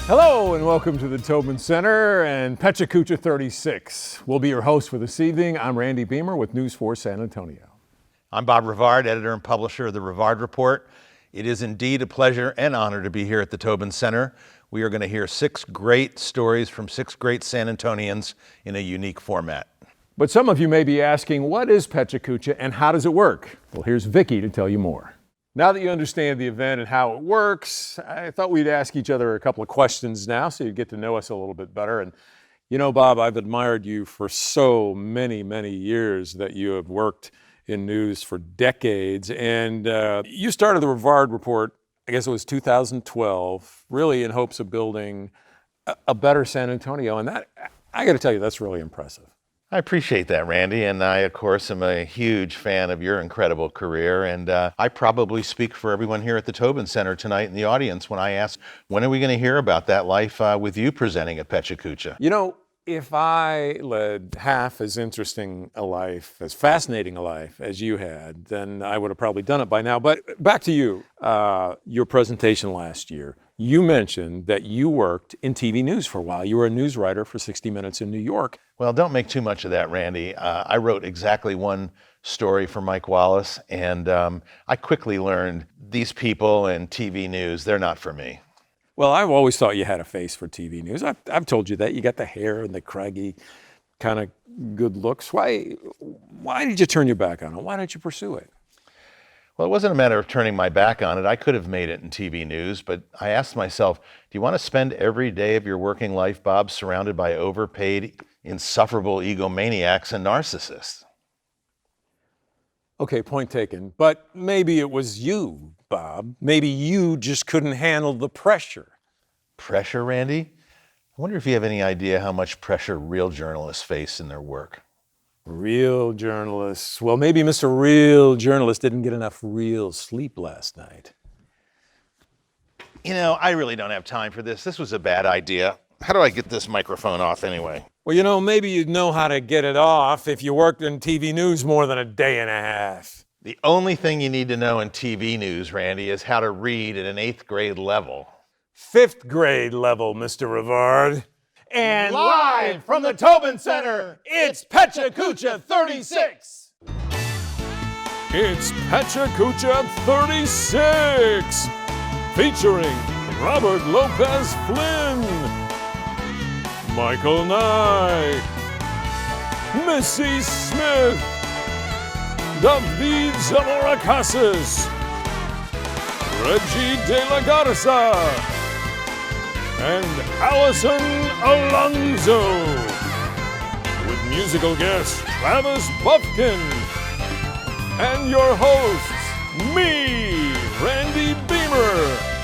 Hello and welcome to the Tobin Center and PechaKucha 36. We'll be your host for this evening. I'm Randy Beamer with News 4 San Antonio. I'm Bob Rivard, editor and publisher of the Rivard Report. It is indeed a pleasure and honor to be here at the Tobin Center. We are going to hear 6 great stories from 6 great San Antonians in a unique format. But some of you may be asking, what is PechaKucha and how does it work? Well, here's Vicky to tell you more. Now that you understand the event and how it works, I thought we'd ask each other a couple of questions now so you'd get to know us a little bit better. And you know, Bob, I've admired you for so many, many years that you have worked in news for decades. And you started the Rivard Report, I guess it was 2012, really in hopes of building a better San Antonio. And that, I got to tell you, that's really impressive. I appreciate that, Randy, and I, of course, am a huge fan of your incredible career, and I probably speak for everyone here at the Tobin Center tonight in the audience when I ask, when are we going to hear about that life with you presenting at PechaKucha? You know, if I led half as interesting a life, as fascinating a life as you had, then I would have probably done it by now. But back to you, your presentation last year. You mentioned that you worked in TV news for a while. You were a news writer for 60 Minutes in New York. Well, don't make too much of that, Randy. I wrote exactly one story for Mike Wallace, and I quickly learned these people in TV news, they're not for me. Well, I've always thought you had a face for TV news. I've told you that. You got the hair and the craggy kind of good looks. Why did you turn your back on it? Why didn't you pursue it? Well, it wasn't a matter of turning my back on it. I could have made it in TV news, but I asked myself, do you want to spend every day of your working life, Bob, surrounded by overpaid, insufferable egomaniacs and narcissists? Okay, point taken. But maybe it was you, Bob. Maybe you just couldn't handle the pressure. Pressure, Randy? I wonder if you have any idea how much pressure real journalists face in their work. Real journalists. Well, maybe Mr. Real Journalist didn't get enough real sleep last night. You know, I really don't have time for this. This was a bad idea. How do I get this microphone off anyway? Well, you know, maybe you'd know how to get it off if you worked in TV news more than a day and a half. The only thing you need to know in TV news, Randy, is how to read at an 8th grade level. 5th grade level, Mr. Rivard. And live from the Tobin Center, it's PechaKucha 36. It's PechaKucha 36, featuring Robert Lopez Flynn, Michael Nye, Missy Smith, David Zamora Casas, Reggie De La Garza, and Allison Alonso, with musical guest Travis Buffkin, and your hosts, me, Randy Beamer.